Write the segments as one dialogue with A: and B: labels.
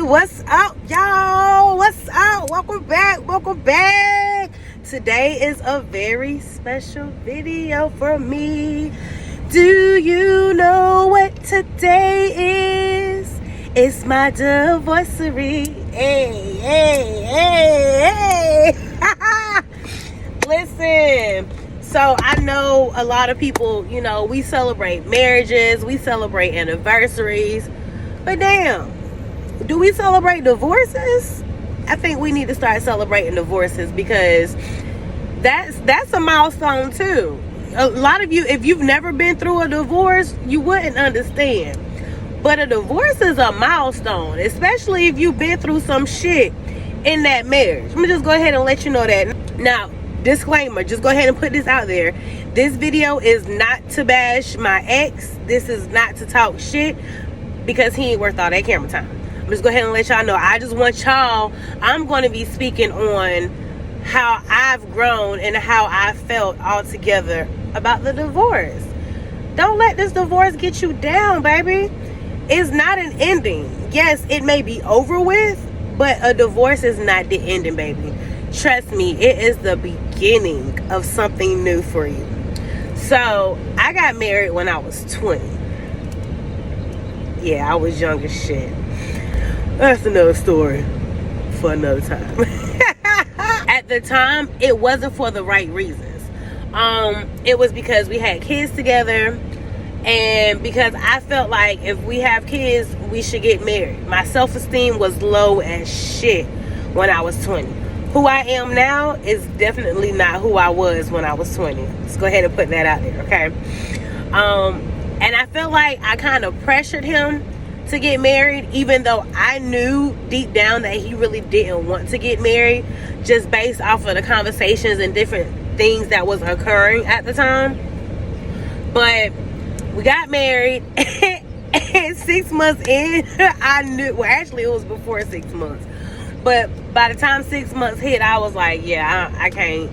A: What's up, y'all? What's up? Welcome back. Today is a very special video for me. Do you know what today is? It's my divorceary. Hey. Listen, so I know a lot of people, we celebrate marriages, we celebrate anniversaries, but damn, do we celebrate divorces? I think we need to start celebrating divorces, because that's a milestone too. A lot of you, if you've never been through a divorce, you wouldn't understand. But a divorce is a milestone, especially if you've been through some shit in that marriage. Let me just go ahead and let you know that. Now, disclaimer, just go ahead and put this out there. This video is not to bash my ex. This is not to talk shit, because he ain't worth all that camera time. I'm just go ahead and let y'all know. I just want y'all, I'm going to be speaking on how I've grown and how I felt altogether about the divorce. Don't let this divorce get you down, baby. It's not an ending. Yes, it may be over with, but a divorce is not the ending, baby. Trust me, it is the beginning of something new for you. So, I got married when I was 20. Yeah, I was young as shit. That's another story for another time. At the time, it wasn't for the right reasons. It was because we had kids together, and because I felt like if we have kids, we should get married. My self-esteem was low as shit when I was 20. Who I am now is definitely not who I was when I was 20. Let's go ahead and put that out there, okay? And I felt like I kind of pressured him to get married, even though I knew deep down that he really didn't want to get married, just based off of the conversations and different things that was occurring at the time. But we got married, and 6 months in, I knew, well, actually it was before 6 months, but by the time 6 months hit, I was like, yeah, I can't,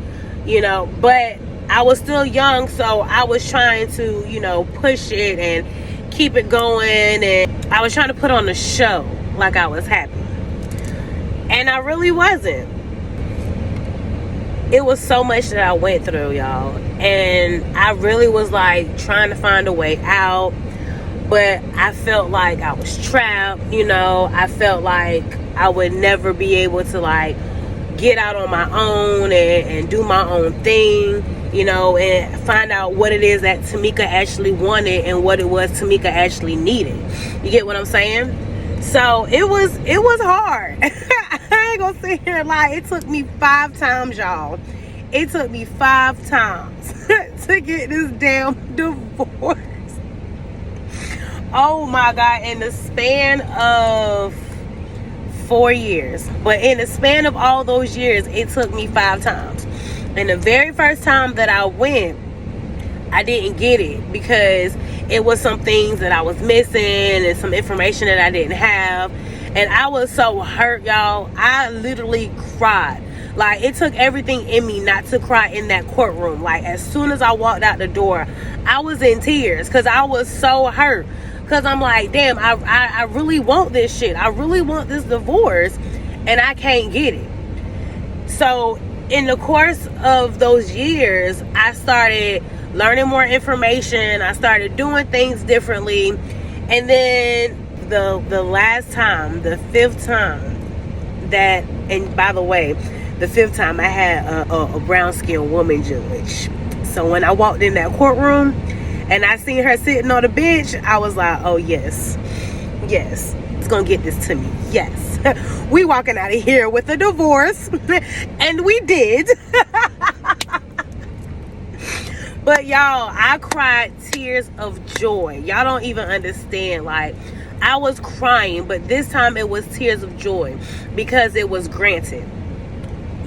A: but I was still young, so I was trying to, push it and keep it going, and I was trying to put on a show like I was happy, and I really wasn't. It was so much that I went through, y'all, and I really was like trying to find a way out, but I felt like I was trapped. I felt like I would never be able to like get out on my own and do my own thing, and find out what it is that Tamika actually wanted and what it was Tamika actually needed. You get what I'm saying? So it was hard. I ain't gonna sit here and lie. It took me 5 times, y'all. It took me 5 times to get this damn divorce. Oh my God, in the span of 4 years. But in the span of all those years, it took me 5 times. And the very first time that I went, I didn't get it, because it was some things that I was missing and some information that I didn't have. And I was so hurt, y'all. I literally cried. Like, it took everything in me not to cry in that courtroom. Like, as soon as I walked out the door, I was in tears, because I was so hurt. Because I'm like, damn, I really want this shit. I really want this divorce, and I can't get it. So in the course of those years, I started learning more information. I started doing things differently. And then the last time, the 5th time that, and by the way, the 5th time I had a brown-skinned woman judge. So when I walked in that courtroom and I seen her sitting on the bench, I was like, oh yes, it's gonna get this to me. Yes, we walking out of here with a divorce. And we did. But y'all, I cried tears of joy. Y'all don't even understand. Like, I was crying, but this time it was tears of joy, because it was granted.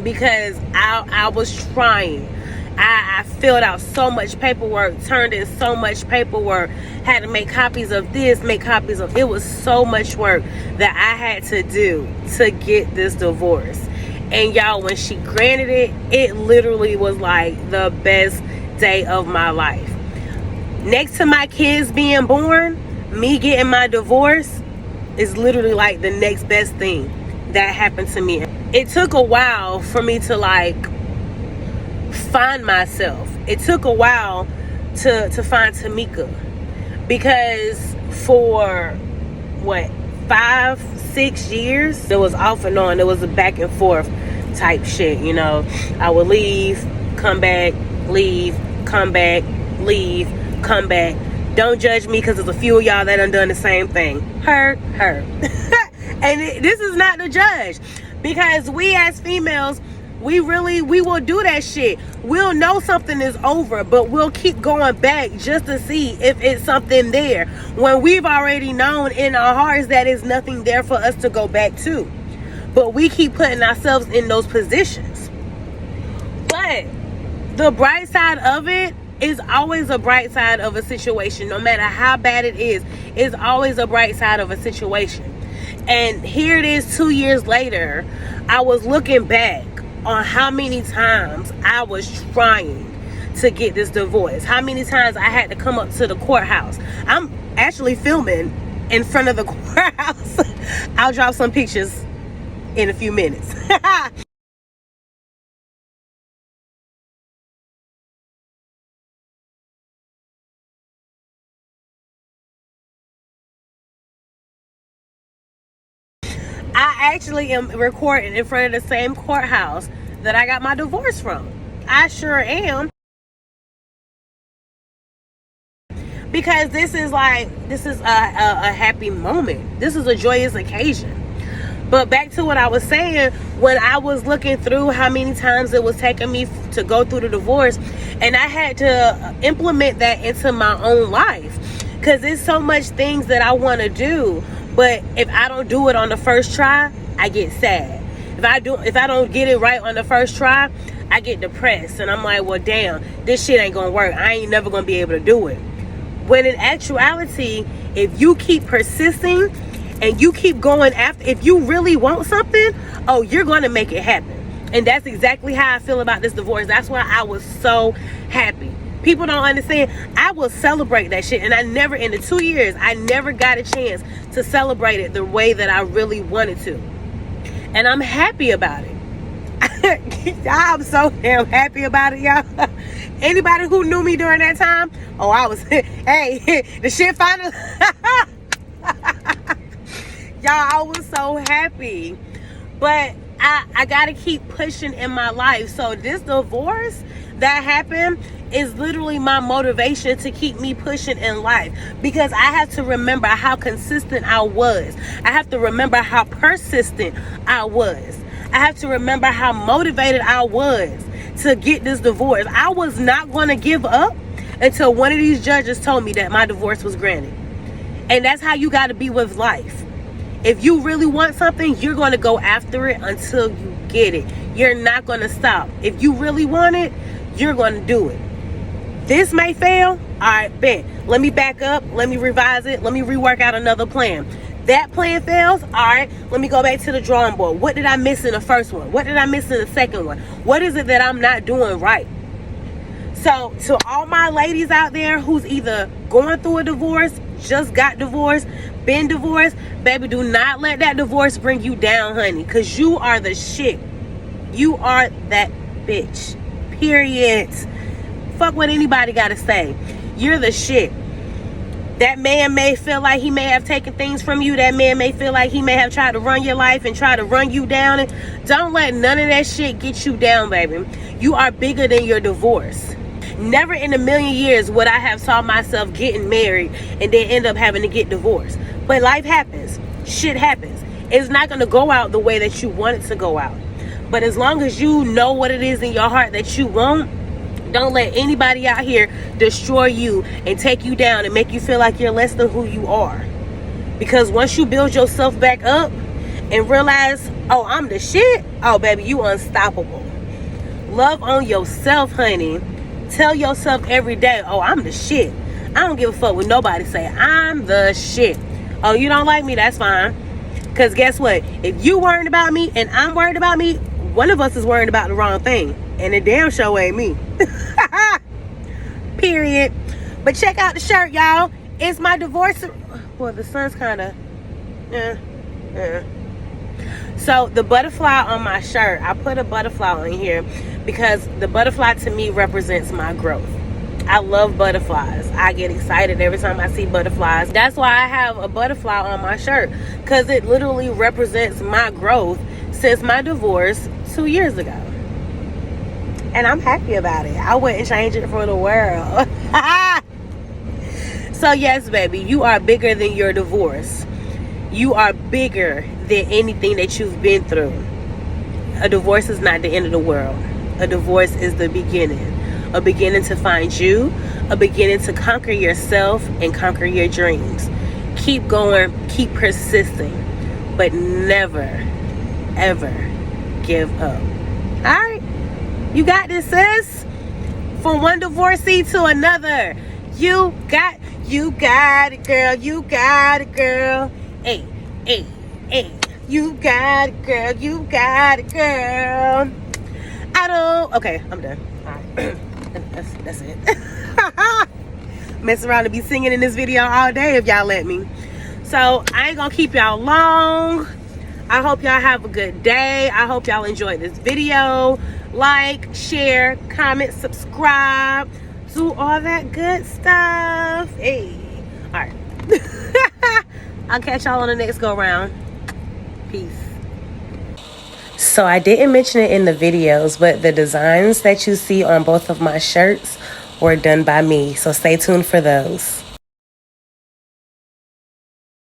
A: Because I was trying. I filled out so much paperwork, turned in so much paperwork, had to make copies of this, make copies of, it was so much work that I had to do to get this divorce. And y'all, when she granted it, it literally was like the best day of my life. Next to my kids being born, me getting my divorce, is literally like the next best thing that happened to me. It took a while for me to like find myself. It took a while to find Tamika, because for what, 5-6 years, it was off and on. It was a back and forth type shit, you know. I would leave, come back, leave, come back, leave, come back. Don't judge me, because there's a few of y'all that done the same thing. Her. And this is not to judge, because we as females, we will do that shit. We'll know something is over, but we'll keep going back just to see if it's something there, when we've already known in our hearts that it's nothing there for us to go back to. But we keep putting ourselves in those positions. But the bright side of it is always a bright side of a situation. No matter how bad it is, it's always a bright side of a situation. And here it is, 2 years later, I was looking back on how many times I was trying to get this divorce. How many times I had to come up to the courthouse. I'm actually filming in front of the courthouse. I'll drop some pictures in a few minutes. I actually am recording in front of the same courthouse that I got my divorce from. I sure am. Because this is a happy moment. This is a joyous occasion. But back to what I was saying, when I was looking through how many times it was taking me to go through the divorce, and I had to implement that into my own life, because there's so much things that I want to do, but if I don't do it on the first try, I get sad. If I don't get it right on the first try, I get depressed, and I'm like, well, damn, this shit ain't gonna work. I ain't never gonna be able to do it. When in actuality, if you keep persisting and you keep going after, if you really want something, oh, you're gonna make it happen. And that's exactly how I feel about this divorce. That's why I was so happy. People don't understand. I will celebrate that shit. And I never, in the 2 years, I never got a chance to celebrate it the way that I really wanted to. And I'm happy about it. I'm so damn happy about it, y'all. Anybody who knew me during that time, oh, I was, hey, the shit finally, y'all, I was so happy. But I gotta keep pushing in my life. So this divorce that happened is literally my motivation to keep me pushing in life, because I have to remember how consistent I was. I have to remember how persistent I was. I have to remember how motivated I was to get this divorce. I was not going to give up until one of these judges told me that my divorce was granted. And that's how you got to be with life. If you really want something, you're going to go after it until you get it. You're not going to stop. If you really want it, you're going to do it. This may fail. All right, bet. Let me back up. Let me revise it. Let me rework out another plan. That plan fails. All right, let me go back to the drawing board. What did I miss in the first one? What did I miss in the second one? What is it that I'm not doing right? So to all my ladies out there who's either going through a divorce, just got divorced, been divorced, baby, do not let that divorce bring you down, honey, because you are the shit. You are that bitch. Period. Fuck what anybody gotta say. You're the shit. That man may feel like he may have taken things from you. That man may feel like he may have tried to run your life and try to run you down. And don't let none of that shit get you down, baby. You are bigger than your divorce. Never in a million years would I have saw myself getting married and then end up having to get divorced. But life happens. Shit happens. It's not going to go out the way that you want it to go out. But as long as you know what it is in your heart that you want, don't let anybody out here destroy you and take you down and make you feel like you're less than who you are. Because once you build yourself back up and realize, oh, I'm the shit, oh, baby, you unstoppable. Love on yourself, honey. Tell yourself every day, oh, I'm the shit. I don't give a fuck what nobody say. I'm the shit. Oh, you don't like me? That's fine. Because guess what? If you worried about me and I'm worried about me, one of us is worried about the wrong thing. And the damn show ain't me. Period. But check out the shirt, y'all. It's my divorce. Well, the sun's kind of So the butterfly on my shirt, I put a butterfly on here because the butterfly to me represents my growth. I love butterflies. I get excited every time I see butterflies. That's why I have a butterfly on my shirt, because it literally represents my growth since my divorce 2 years ago. And I'm happy about it. I wouldn't change it for the world. So yes, baby, you are bigger than your divorce. You are bigger than anything that you've been through. A divorce is not the end of the world. A divorce is the beginning. A beginning to find you. A beginning to conquer yourself and conquer your dreams. Keep going. Keep persisting. But never, ever give up. Alright? You got this, sis. From one divorcee to another. You got it, girl. You got it, girl. Hey, hey, hey. You got it, girl. You got it, girl. Okay, I'm done. All right. That's it. Mess around and be singing in this video all day if y'all let me. So I ain't gonna keep y'all long. I hope y'all have a good day. I hope y'all enjoyed this video. Like, share, comment, subscribe, do all that good stuff. Hey, all right. I'll catch y'all on the next go round. Peace. So I didn't mention it in the videos, but the designs that you see on both of my shirts were done by me. So stay tuned for those.